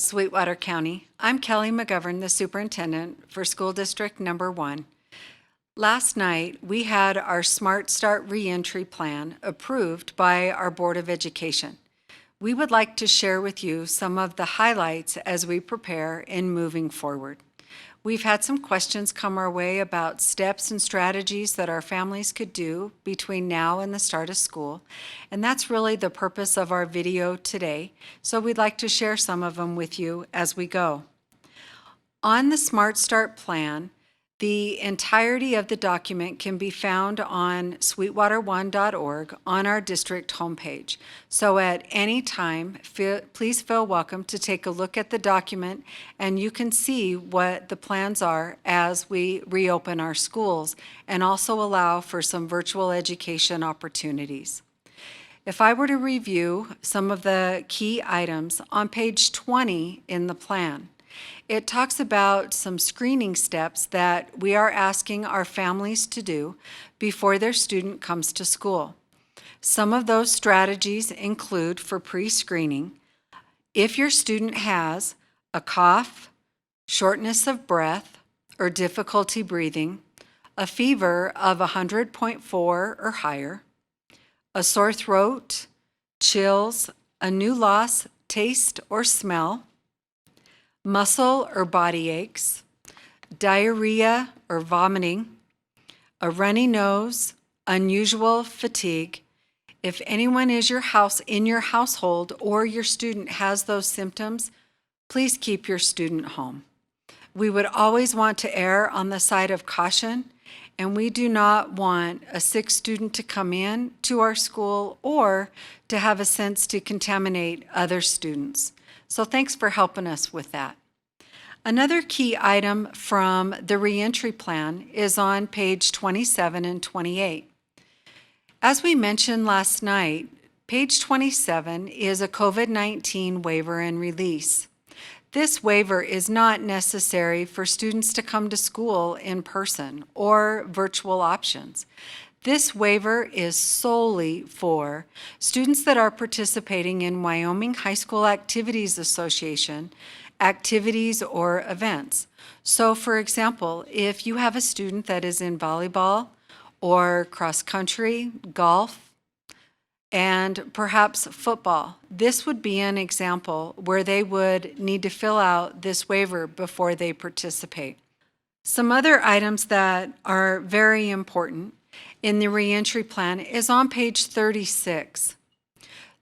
Sweetwater County. I'm Kelly McGovern, the superintendent for School District Number 1. Last night, we had our Smart Start Reentry Plan approved by our Board of Education. We would like to share with you some of the highlights as we prepare in moving forward. We've had some questions come our way about steps and strategies that our families could do between now and the start of school, and that's really the purpose of our video today, so we'd like to share some of them with you as we go. On the Smart Start Plan, the entirety of the document can be found on sweetwater1.org on our district homepage. So at any time, please feel welcome to take a look at the document, and you can see what the plans are as we reopen our schools and also allow for some virtual education opportunities. If I were to review some of the key items on page 20 in the plan, it talks about some screening steps that we are asking our families to do before their student comes to school. Some of those strategies include for pre-screening, if your student has a cough, shortness of breath, or difficulty breathing, a fever of 100.4 or higher, a sore throat, chills, a new loss, taste, or smell, muscle or body aches, diarrhea or vomiting, a runny nose, unusual fatigue. If anyone is in your household or your student has those symptoms, please keep your student home. We would always want to err on the side of caution, and we do not want a sick student to come in to our school or to have a sense to contaminate other students. So thanks for helping us with that. Another key item from the reentry plan is on page 27 and 28. As we mentioned last night, page 27 is a COVID-19 waiver and release. This waiver is not necessary for students to come to school in person or virtual options. This waiver is solely for students that are participating in Wyoming High School Activities Association activities or events. So for example, if you have a student that is in volleyball or cross country, golf, and perhaps football, this would be an example where they would need to fill out this waiver before they participate. Some other items that are very important in the reentry plan is on page 36.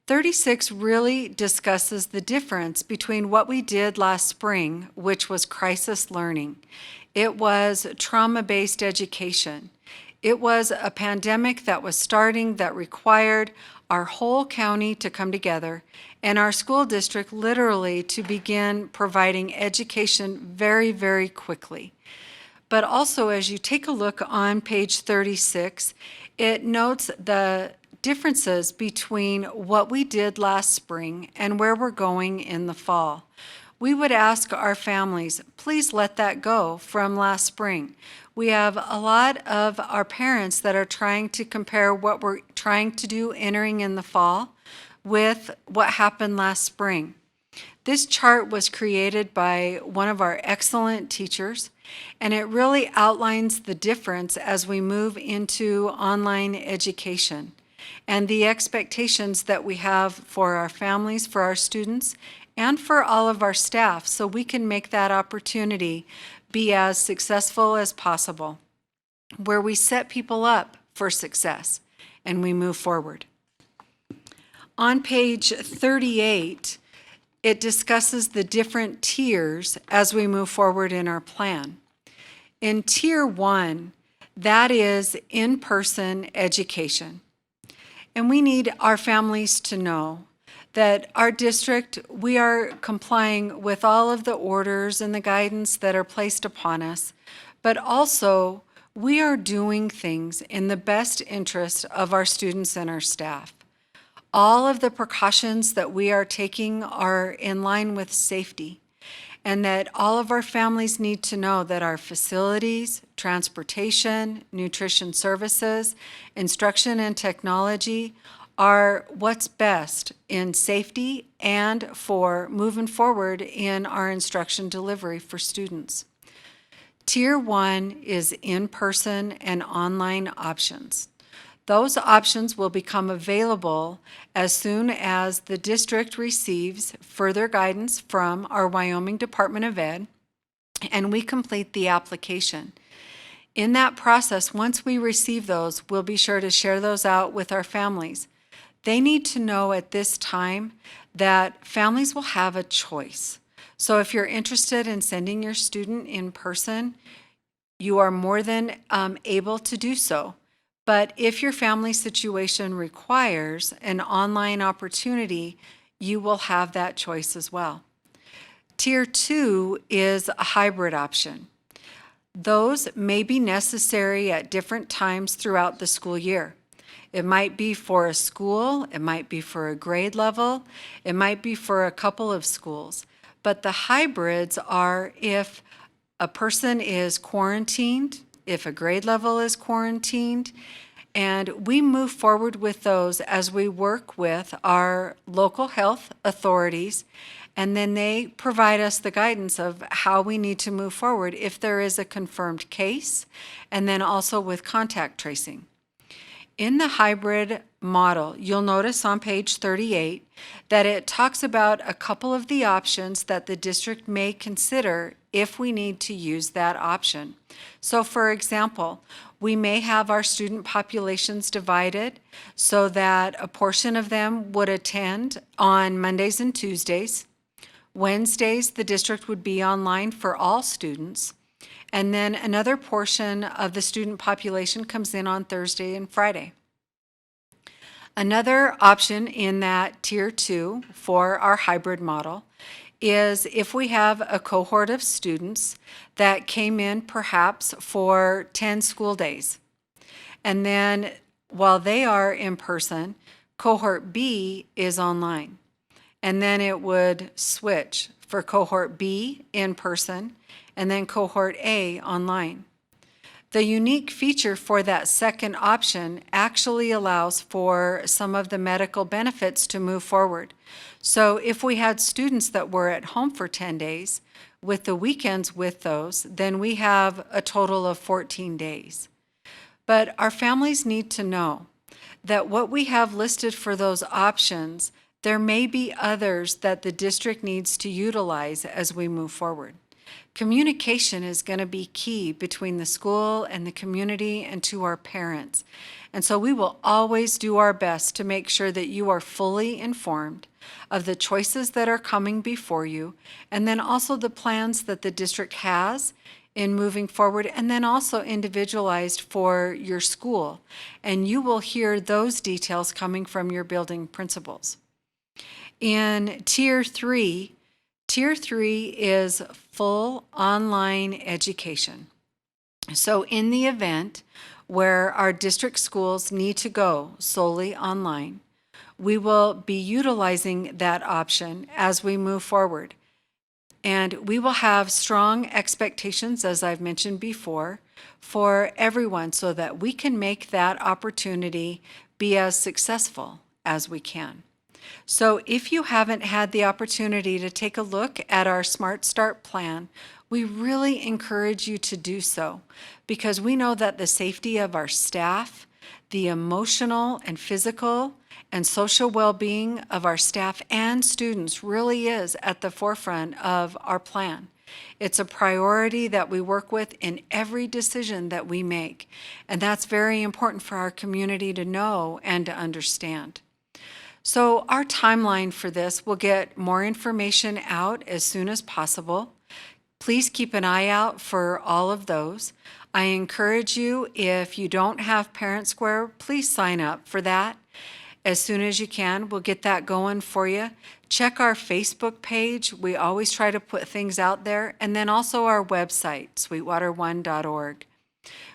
36 really discusses the difference between what we did last spring, which was crisis learning. It was trauma-based education. It was a pandemic that was starting that required our whole county to come together and our school district literally to begin providing education very, very quickly. But also, as you take a look on page 36, it notes the differences between what we did last spring and where we're going in the fall. We would ask our families, please let that go from last spring. We have a lot of our parents that are trying to compare what we're trying to do entering in the fall with what happened last spring. This chart was created by one of our excellent teachers, and it really outlines the difference as we move into online education and the expectations that we have for our families, for our students, and for all of our staff, so we can make that opportunity be as successful as possible, where we set people up for success and we move forward. On page 38, it discusses the different tiers as we move forward in our plan. In tier 1, that is in-person education. And we need our families to know that our district, we are complying with all of the orders and the guidance that are placed upon us, but also we are doing things in the best interest of our students and our staff. All of the precautions that we are taking are in line with safety, and that all of our families need to know that our facilities, transportation, nutrition services, instruction and technology are what's best in safety and for moving forward in our instruction delivery for students. Tier 1 is in-person and online options. Those options will become available as soon as the district receives further guidance from our Wyoming Department of Ed and we complete the application. In that process, once we receive those, we'll be sure to share those out with our families. They need to know at this time that families will have a choice. So if you're interested in sending your student in person, you are more than able to do so. But if your family situation requires an online opportunity, you will have that choice as well. Tier 2 is a hybrid option. Those may be necessary at different times throughout the school year. It might be for a school, it might be for a grade level, it might be for a couple of schools. But the hybrids are if a person is quarantined, if a grade level is quarantined, and we move forward with those as we work with our local health authorities, and then they provide us the guidance of how we need to move forward if there is a confirmed case, and then also with contact tracing. In the hybrid model, you'll notice on page 38 that it talks about a couple of the options that the district may consider if we need to use that option. So for example, we may have our student populations divided so that a portion of them would attend on Mondays and Tuesdays. Wednesdays, the district would be online for all students. And then another portion of the student population comes in on Thursday and Friday. Another option in that Tier 2 for our hybrid model is if we have a cohort of students that came in perhaps for 10 school days. And then while they are in person, cohort B is online. And then it would switch for cohort B in person and then cohort A online. The unique feature for that second option actually allows for some of the medical benefits to move forward. So if we had students that were at home for 10 days, with the weekends with those, then we have a total of 14 days. But our families need to know that what we have listed for those options, there may be others that the district needs to utilize as we move forward. Communication is going to be key between the school and the community and to our parents. And so we will always do our best to make sure that you are fully informed of the choices that are coming before you, and then also the plans that the district has in moving forward, and then also individualized for your school. And you will hear those details coming from your building principals. In Tier 3 is full online education. So in the event where our district schools need to go solely online, we will be utilizing that option as we move forward. And we will have strong expectations, as I've mentioned before, for everyone so that we can make that opportunity be as successful as we can. So if you haven't had the opportunity to take a look at our Smart Start plan, we really encourage you to do so because we know that the safety of our staff, the emotional and physical and social well-being of our staff and students really is at the forefront of our plan. It's a priority that we work with in every decision that we make, and that's very important for our community to know and to understand. So our timeline for this will get more information out as soon as possible. Please keep an eye out for all of those. I encourage you, if you don't have Parent Square, please sign up for that as soon as you can. We'll get that going for you. Check our Facebook page. We always try to put things out there. And then also our website, sweetwater1.org.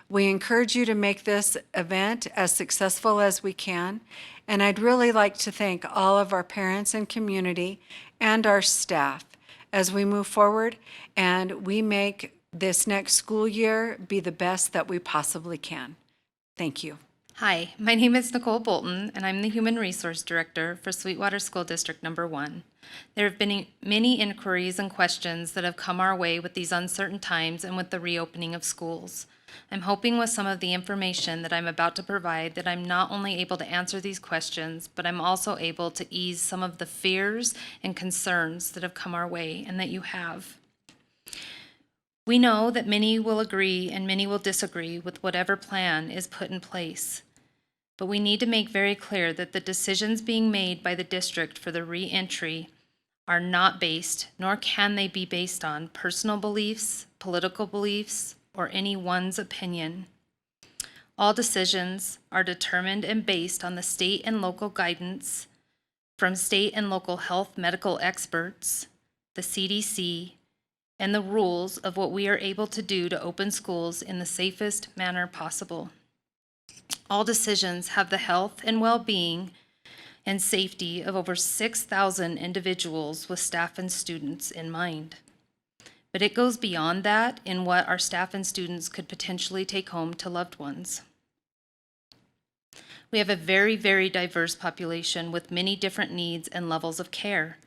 We encourage you to make this event as successful as we can. And I'd really like to thank all of our parents and community and our staff as we move forward and we make this next school year be the best that we possibly can. Thank you. Hi, my name is Nicole Bolton, and I'm the Human Resource Director for Sweetwater School District Number 1. There have been many inquiries and questions that have come our way with these uncertain times and with the reopening of schools. I'm hoping with some of the information that I'm about to provide that I'm not only able to answer these questions, but I'm also able to ease some of the fears and concerns that have come our way and that you have. We know that many will agree and many will disagree with whatever plan is put in place. But we need to make very clear that the decisions being made by the district for the re-entry are not based, nor can they be based on personal beliefs, political beliefs, or any one's opinion. All decisions are determined and based on the state and local guidance from state and local health medical experts, the CDC, and the rules of what we are able to do to open schools in the safest manner possible. All decisions have the health and well-being and safety of over 6,000 individuals with staff and students in mind. But it goes beyond that in what our staff and students could potentially take home to loved ones. We have a very, very diverse population with many different needs and levels of care.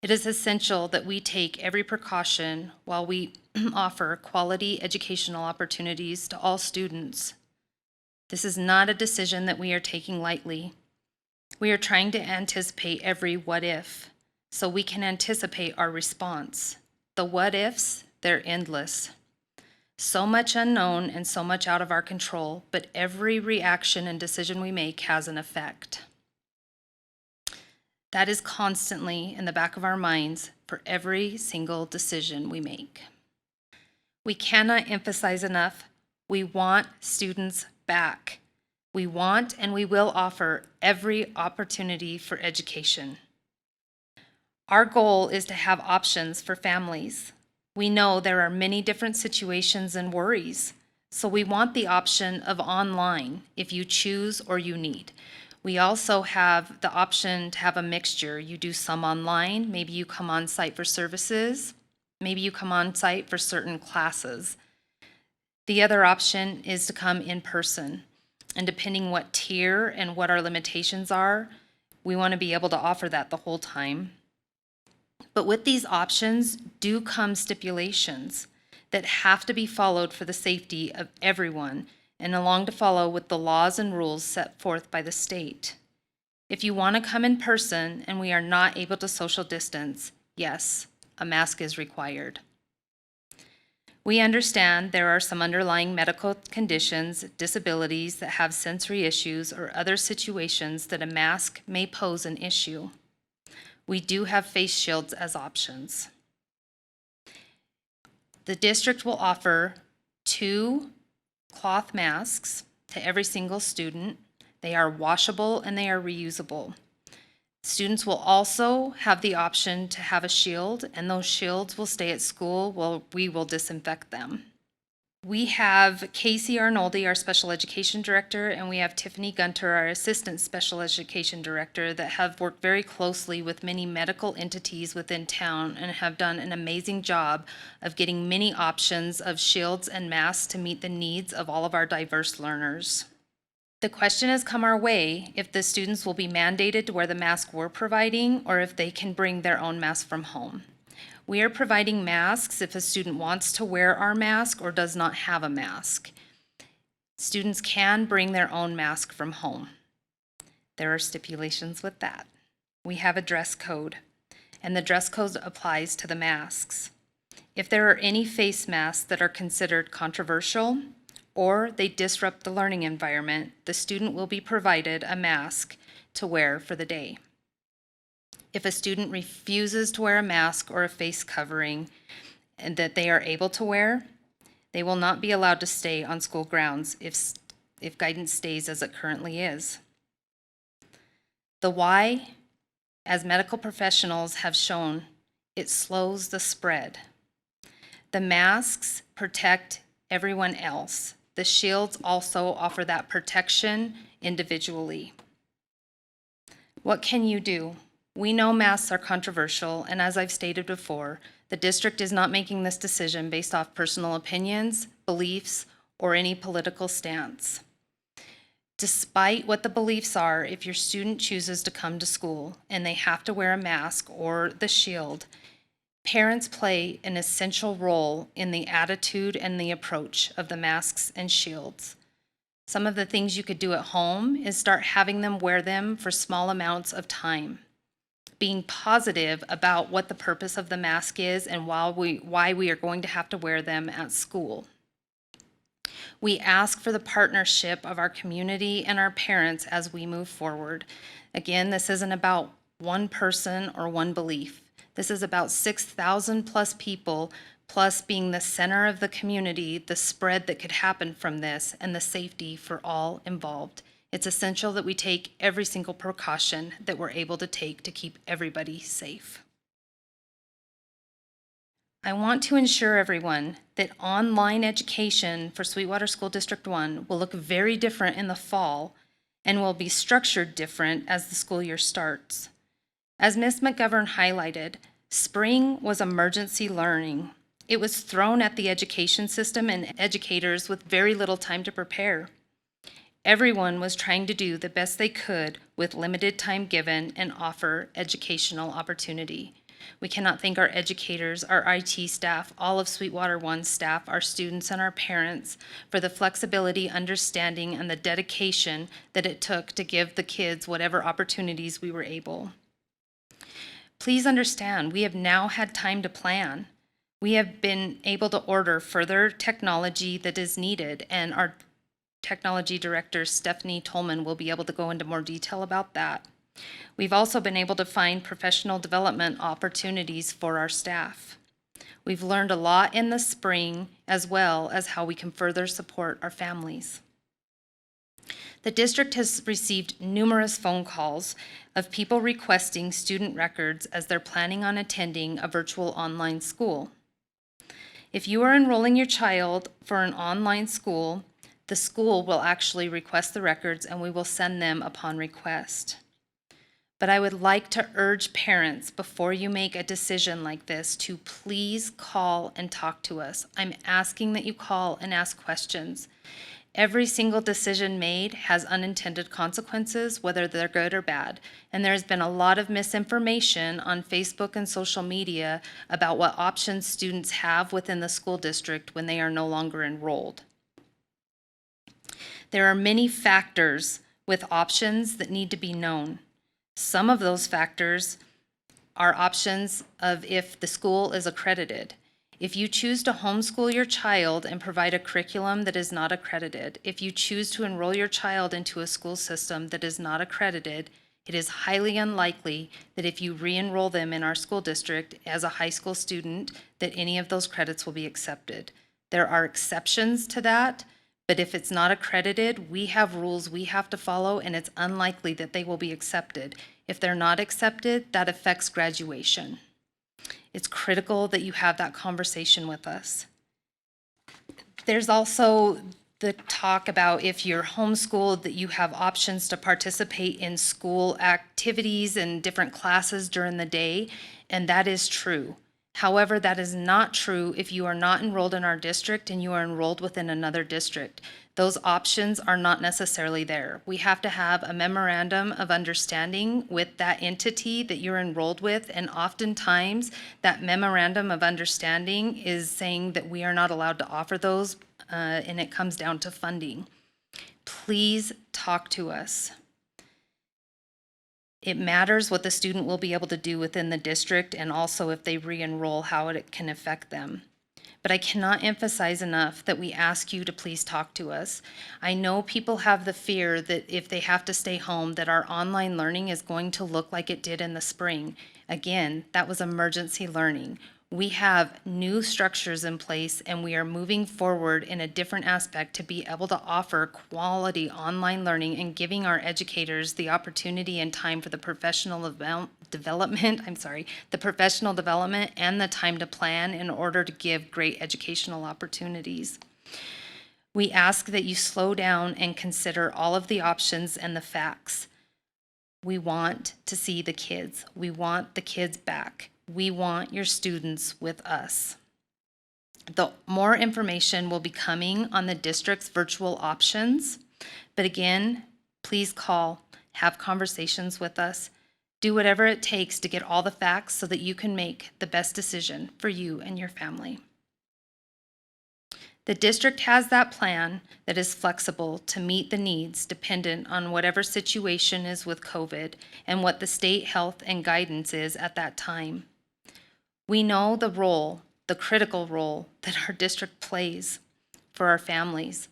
It is essential that we take every precaution while we offer quality educational opportunities to all students. This is not a decision that we are taking lightly. We are trying to anticipate every what if, so we can anticipate our response. The what ifs, they're endless. So much unknown and so much out of our control, but every reaction and decision we make has an effect. That is constantly in the back of our minds for every single decision we make. We cannot emphasize enough, we want students back. We want and we will offer every opportunity for education. Our goal is to have options for families. We know there are many different situations and worries, so we want the option of online if you choose or you need. We also have the option to have a mixture. You do some online, maybe you come on site for services, maybe you come on site for certain classes. The other option is to come in person. And depending what tier and what our limitations are, we want to be able to offer that the whole time. But with these options do come stipulations that have to be followed for the safety of everyone and along to follow with the laws and rules set forth by the state. If you want to come in person and we are not able to social distance, yes, a mask is required. We understand there are some underlying medical conditions, disabilities that have sensory issues, or other situations that a mask may pose an issue. We do have face shields as options. The district will offer 2 cloth masks to every single student. They are washable and they are reusable. Students will also have the option to have a shield, and those shields will stay at school while we will disinfect them. We have Casey Arnoldi, our special education director, and we have Tiffany Gunter, our assistant special education director, that have worked very closely with many medical entities within town and have done an amazing job of getting many options of shields and masks to meet the needs of all of our diverse learners. The question has come our way if the students will be mandated to wear the mask we're providing or if they can bring their own mask from home. We are providing masks if a student wants to wear our mask or does not have a mask. Students can bring their own mask from home. There are stipulations with that. We have a dress code, and the dress code applies to the masks. If there are any face masks that are considered controversial, or they disrupt the learning environment, the student will be provided a mask to wear for the day. If a student refuses to wear a mask or a face covering and that they are able to wear, they will not be allowed to stay on school grounds if guidance stays as it currently is. The why, as medical professionals have shown, it slows the spread. The masks protect everyone else. The shields also offer that protection individually. What can you do? We know masks are controversial, and as I've stated before, the district is not making this decision based off personal opinions, beliefs, or any political stance. Despite what the beliefs are, if your student chooses to come to school and they have to wear a mask or the shield, parents play an essential role in the attitude and the approach of the masks and shields. Some of the things you could do at home is start having them wear them for small amounts of time. Being positive about what the purpose of the mask is and why we are going to have to wear them at school. We ask for the partnership of our community and our parents as we move forward. Again, this isn't about one person or one belief. This is about 6,000 plus people, plus being the center of the community, the spread that could happen from this, and the safety for all involved. It's essential that we take every single precaution that we're able to take to keep everybody safe. I want to ensure everyone that online education for Sweetwater School District 1 will look very different in the fall and will be structured different as the school year starts. As Ms. McGovern highlighted, spring was emergency learning. It was thrown at the education system and educators with very little time to prepare. Everyone was trying to do the best they could with limited time given and offer educational opportunity. We cannot thank our educators, our IT staff, all of Sweetwater One staff, our students, and our parents for the flexibility, understanding, and the dedication that it took to give the kids whatever opportunities we were able. Please understand, we have now had time to plan. We have been able to order further technology that is needed, and our technology director, Stephanie Tolman, will be able to go into more detail about that. We've also been able to find professional development opportunities for our staff. We've learned a lot in the spring, as well as how we can further support our families. The district has received numerous phone calls of people requesting student records as they're planning on attending a virtual online school. If you are enrolling your child for an online school, the school will actually request the records and we will send them upon request. But I would like to urge parents, before you make a decision like this, to please call and talk to us. I'm asking that you call and ask questions. Every single decision made has unintended consequences, whether they're good or bad. And there's been a lot of misinformation on Facebook and social media about what options students have within the school district when they are no longer enrolled. There are many factors with options that need to be known. Some of those factors are options of if the school is accredited. If you choose to homeschool your child and provide a curriculum that is not accredited, if you choose to enroll your child into a school system that is not accredited, it is highly unlikely that if you re-enroll them in our school district as a high school student, that any of those credits will be accepted. There are exceptions to that, but if it's not accredited, we have rules we have to follow, and it's unlikely that they will be accepted. If they're not accepted, that affects graduation. It's critical that you have that conversation with us. There's also the talk about if you're homeschooled, that you have options to participate in school activities and different classes during the day, and that is true. However, that is not true if you are not enrolled in our district and you are enrolled within another district. Those options are not necessarily there. We have to have a memorandum of understanding with that entity that you're enrolled with, and oftentimes that memorandum of understanding is saying that we are not allowed to offer those, and it comes down to funding. Please talk to us. It matters what the student will be able to do within the district, and also if they re-enroll, how it can affect them. But I cannot emphasize enough that we ask you to please talk to us. I know people have the fear that if they have to stay home, that our online learning is going to look like it did in the spring. Again, that was emergency learning. We have new structures in place, and we are moving forward in a different aspect to be able to offer quality online learning and giving our educators the opportunity and time for the professional development and the time to plan in order to give great educational opportunities. We ask that you slow down and consider all of the options and the facts. We want to see the kids. We want the kids back. We want your students with us. The more information will be coming on the district's virtual options. But again, please call, have conversations with us, do whatever it takes to get all the facts so that you can make the best decision for you and your family. The district has that plan that is flexible to meet the needs dependent on whatever situation is with COVID and what the state health and guidance is at that time. We know the critical role that our district plays for our families.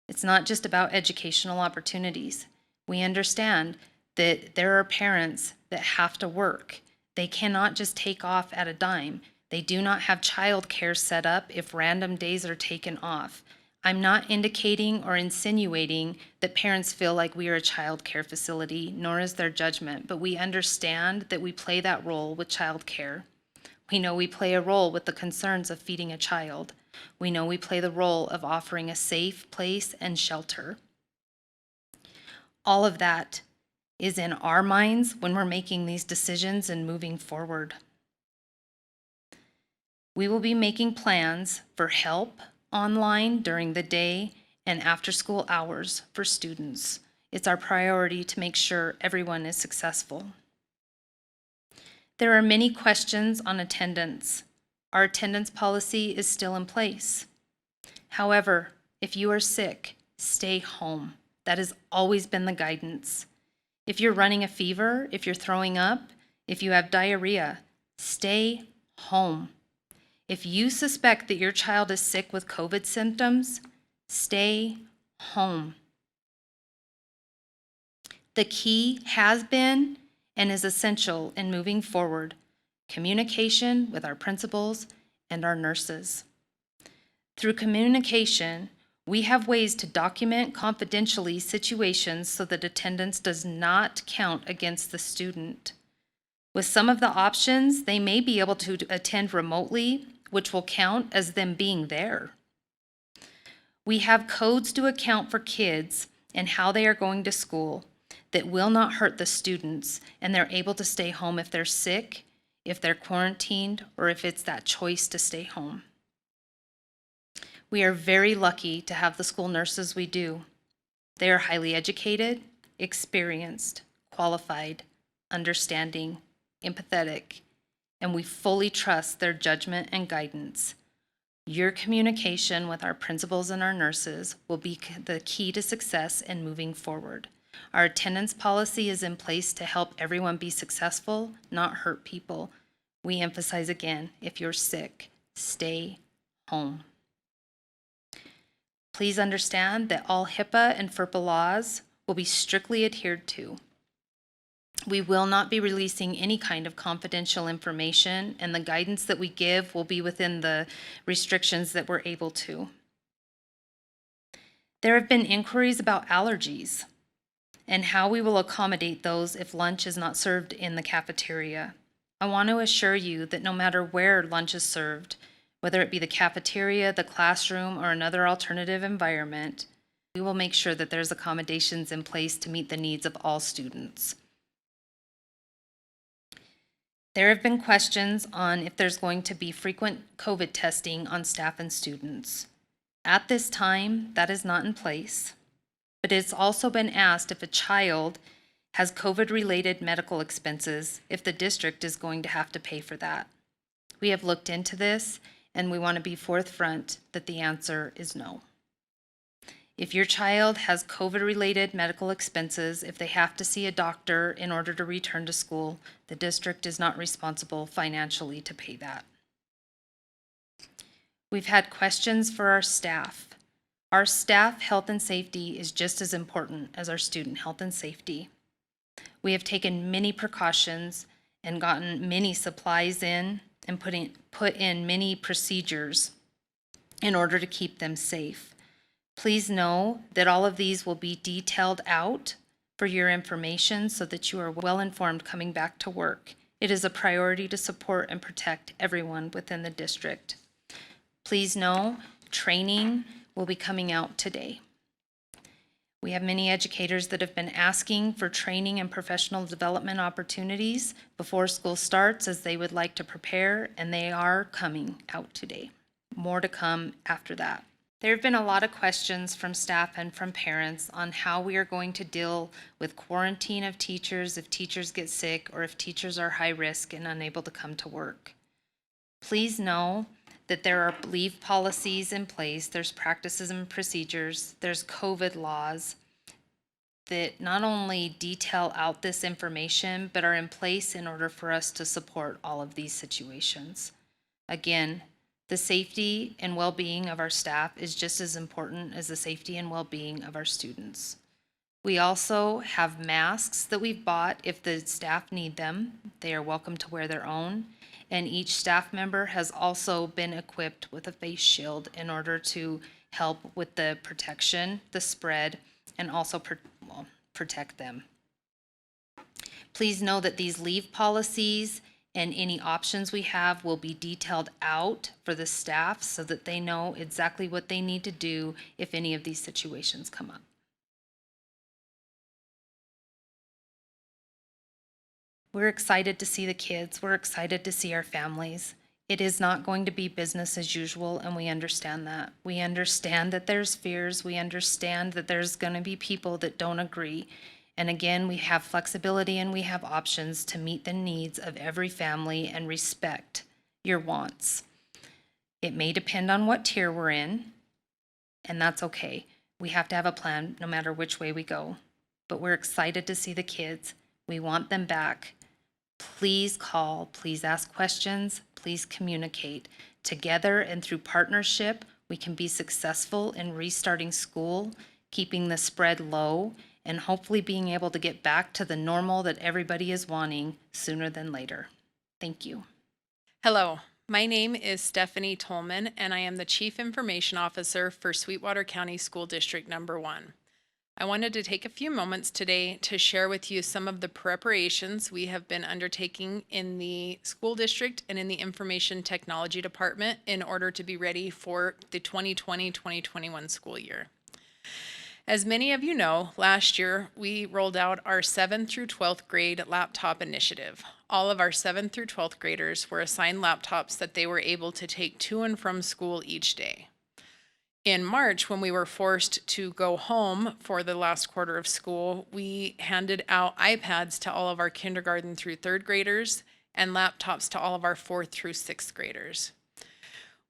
It's not just about educational opportunities. We understand that there are parents that have to work. They cannot just take off at a dime. They do not have childcare set up if random days are taken off. I'm not indicating or insinuating that parents feel like we are a childcare facility, nor is their judgment, but we understand that we play that role with childcare. We know we play a role with the concerns of feeding a child. We know we play the role of offering a safe place and shelter. All of that is in our minds when we're making these decisions and moving forward. We will be making plans for help online during the day and after school hours for students. It's our priority to make sure everyone is successful. There are many questions on attendance. Our attendance policy is still in place. However, if you are sick, stay home. That has always been the guidance. If you're running a fever, if you're throwing up, if you have diarrhea, stay home. If you suspect that your child is sick with COVID symptoms, stay home. The key has been and is essential in moving forward: communication with our principals and our nurses. Through communication, we have ways to document confidentially situations so that attendance does not count against the student. With some of the options, they may be able to attend remotely, which will count as them being there. We have codes to account for kids and how they are going to school that will not hurt the students, and they're able to stay home if they're sick, if they're quarantined, or if it's that choice to stay home. We are very lucky to have the school nurses we do. They are highly educated, experienced, qualified, understanding, empathetic, and we fully trust their judgment and guidance. Your communication with our principals and our nurses will be the key to success in moving forward. Our attendance policy is in place to help everyone be successful, not hurt people. We emphasize again, if you're sick, stay home. Please understand that all HIPAA and FERPA laws will be strictly adhered to. We will not be releasing any kind of confidential information, and the guidance that we give will be within the restrictions that we're able to. There have been inquiries about allergies and how we will accommodate those if lunch is not served in the cafeteria. I want to assure you that no matter where lunch is served, whether it be the cafeteria, the classroom, or another alternative environment, we will make sure that there's accommodations in place to meet the needs of all students. There have been questions on if there's going to be frequent COVID testing on staff and students. At this time, that is not in place, but it's also been asked if a child has COVID-related medical expenses, if the district is going to have to pay for that. We have looked into this, and we want to be forthfront that the answer is no. If your child has COVID-related medical expenses, if they have to see a doctor in order to return to school, the district is not responsible financially to pay that. We've had questions for our staff. Our staff health and safety is just as important as our student health and safety. We have taken many precautions and gotten many supplies in and put in many procedures in order to keep them safe. Please know that all of these will be detailed out for your information so that you are well informed coming back to work. It is a priority to support and protect everyone within the district. Please know training will be coming out today. We have many educators that have been asking for training and professional development opportunities before school starts as they would like to prepare, and they are coming out today. More to come after that. There have been a lot of questions from staff and from parents on how we are going to deal with quarantine of teachers if teachers get sick or if teachers are high risk and unable to come to work. Please know that there are leave policies in place, there's practices and procedures, there's COVID laws that not only detail out this information, but are in place in order for us to support all of these situations. Again, the safety and well-being of our staff is just as important as the safety and well-being of our students. We also have masks that we've bought if the staff need them. They are welcome to wear their own. And each staff member has also been equipped with a face shield in order to help with the protection, the spread, and also protect them. Please know that these leave policies and any options we have will be detailed out for the staff so that they know exactly what they need to do if any of these situations come up. We're excited to see the kids. We're excited to see our families. It is not going to be business as usual, and we understand that. We understand that there's fears. We understand that there's going to be people that don't agree. And again, we have flexibility and we have options to meet the needs of every family and respect your wants. It may depend on what tier we're in, and that's okay. We have to have a plan no matter which way we go. But we're excited to see the kids. We want them back. Please call, please ask questions, please communicate. Together and through partnership, we can be successful in restarting school, keeping the spread low, and hopefully being able to get back to the normal that everybody is wanting sooner than later. Thank you. Hello, my name is Stephanie Tolman, and I am the Chief Information Officer for Sweetwater County School District Number 1. I wanted to take a few moments today to share with you some of the preparations we have been undertaking in the school district and in the Information Technology Department in order to be ready for the 2020-2021 school year. As many of you know, last year we rolled out our 7th through 12th grade laptop initiative. All of our 7th through 12th graders were assigned laptops that they were able to take to and from school each day. In March, when we were forced to go home for the last quarter of school, we handed out iPads to all of our kindergarten through 3rd graders and laptops to all of our 4th through 6th graders.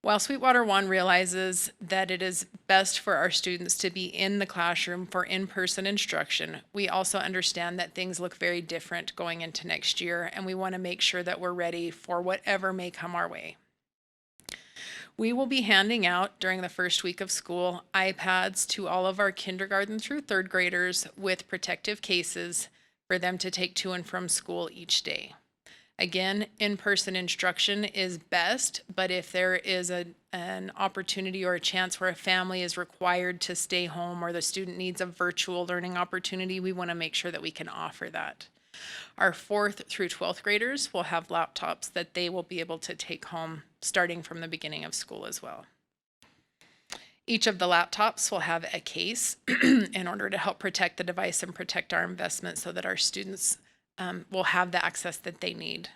While Sweetwater One realizes that it is best for our students to be in the classroom for in-person instruction, we also understand that things look very different going into next year, and we want to make sure that we're ready for whatever may come our way. We will be handing out during the first week of school iPads to all of our kindergarten through 3rd graders with protective cases for them to take to and from school each day. Again, in-person instruction is best, but if there is an opportunity or a chance where a family is required to stay home or the student needs a virtual learning opportunity, we want to make sure that we can offer that. Our 4th through 12th graders will have laptops that they will be able to take home starting from the beginning of school as well. Each of the laptops will have a case in order to help protect the device and protect our investment so that our students will have the access that they need.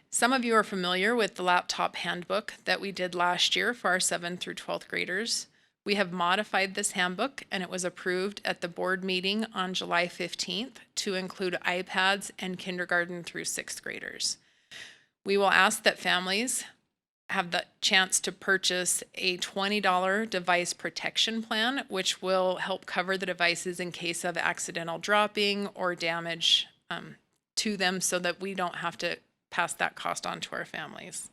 Some of you are familiar with the laptop handbook that we did last year for our 7th through 12th graders. We have modified this handbook, and it was approved at the board meeting on July 15th to include iPads and kindergarten through 6th graders. We will ask that families have the chance to purchase a $20 device protection plan, which will help cover the devices in case of accidental dropping or damage to them so that we don't have to pass that cost on to our families.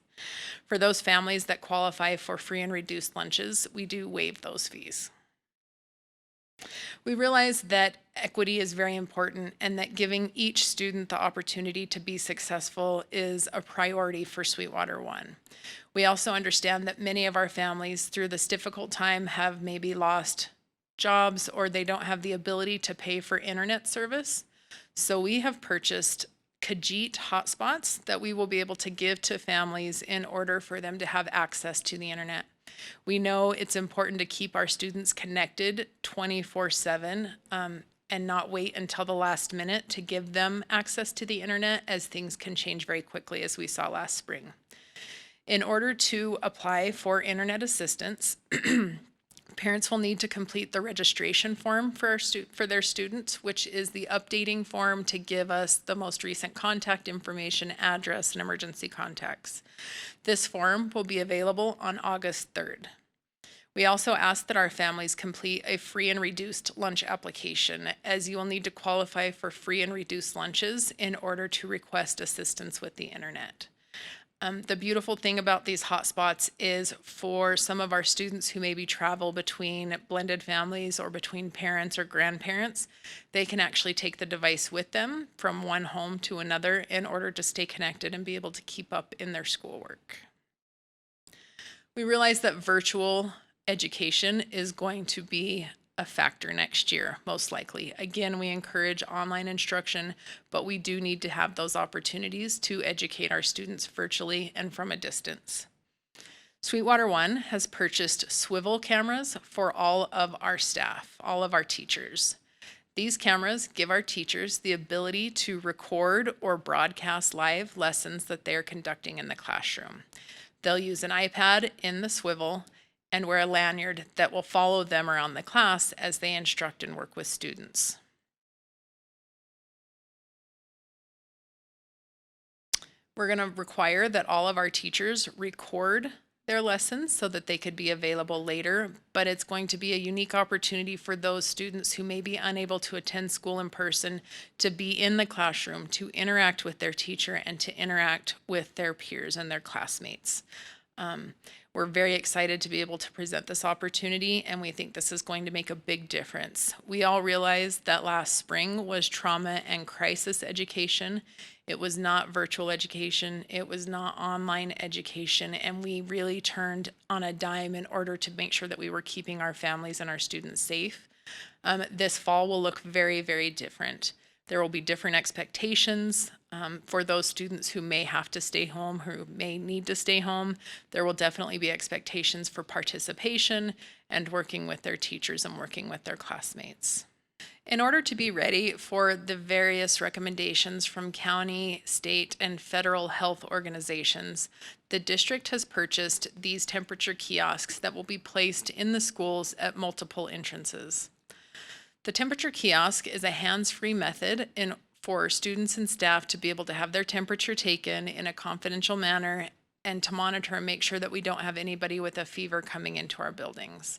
For those families that qualify for free and reduced lunches, we do waive those fees. We realize that equity is very important and that giving each student the opportunity to be successful is a priority for Sweetwater One. We also understand that many of our families through this difficult time have maybe lost jobs or they don't have the ability to pay for internet service. So we have purchased Kajit hotspots that we will be able to give to families in order for them to have access to the internet. We know it's important to keep our students connected 24/7 and not wait until the last minute to give them access to the internet, as things can change very quickly, as we saw last spring. In order to apply for internet assistance, parents will need to complete the registration form for their students, which is the updating form to give us the most recent contact information, address, and emergency contacts. This form will be available on August 3rd. We also ask that our families complete a free and reduced lunch application, as you will need to qualify for free and reduced lunches in order to request assistance with the internet. The beautiful thing about these hotspots is for some of our students who maybe travel between blended families or between parents or grandparents, they can actually take the device with them from one home to another in order to stay connected and be able to keep up in their schoolwork. We realize that virtual education is going to be a factor next year, most likely. Again, we encourage online instruction, but we do need to have those opportunities to educate our students virtually and from a distance. Sweetwater One has purchased swivel cameras for all of our staff, all of our teachers. These cameras give our teachers the ability to record or broadcast live lessons that they're conducting in the classroom. They'll use an iPad in the swivel and wear a lanyard that will follow them around the class as they instruct and work with students. We're going to require that all of our teachers record their lessons so that they could be available later, but it's going to be a unique opportunity for those students who may be unable to attend school in person to be in the classroom, to interact with their teacher and to interact with their peers and their classmates. We're very excited to be able to present this opportunity, and we think this is going to make a big difference. We all realized that last spring was trauma and crisis education. It was not virtual education. It was not online education, and we really turned on a dime in order to make sure that we were keeping our families and our students safe. This fall will look very, very different. There will be different expectations for those students who may have to stay home, who may need to stay home. There will definitely be expectations for participation and working with their teachers and working with their classmates. In order to be ready for the various recommendations from county, state, and federal health organizations, the district has purchased these temperature kiosks that will be placed in the schools at multiple entrances. The temperature kiosk is a hands-free method for students and staff to be able to have their temperature taken in a confidential manner and to monitor and make sure that we don't have anybody with a fever coming into our buildings.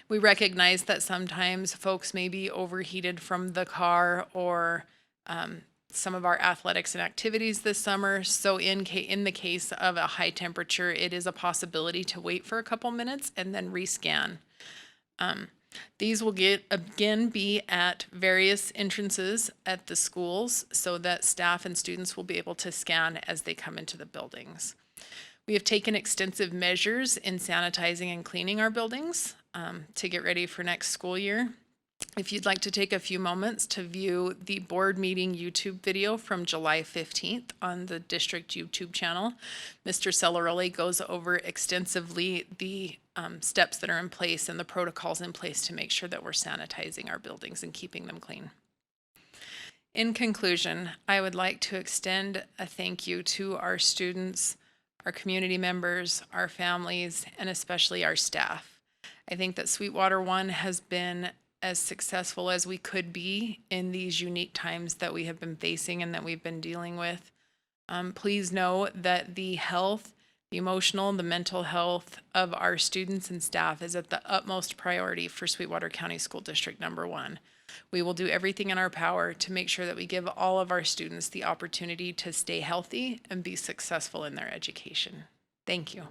We recognize that sometimes folks may be overheated from the car or some of our athletics and activities this summer. So in the case of a high temperature, it is a possibility to wait for a couple minutes and then rescan. These will again be at various entrances at the schools so that staff and students will be able to scan as they come into the buildings. We have taken extensive measures in sanitizing and cleaning our buildings to get ready for next school year. If you'd like to take a few moments to view the board meeting YouTube video from July 15th on the district YouTube channel, Mr. Celeroli goes over extensively the steps that are in place and the protocols in place to make sure that we're sanitizing our buildings and keeping them clean. In conclusion, I would like to extend a thank you to our students, our community members, our families, and especially our staff. I think that Sweetwater One has been as successful as we could be in these unique times that we have been facing and that we've been dealing with. Please know that the health, the emotional, the mental health of our students and staff is at the utmost priority for Sweetwater County School District number 1. We will do everything in our power to make sure that we give all of our students the opportunity to stay healthy and be successful in their education. Thank you.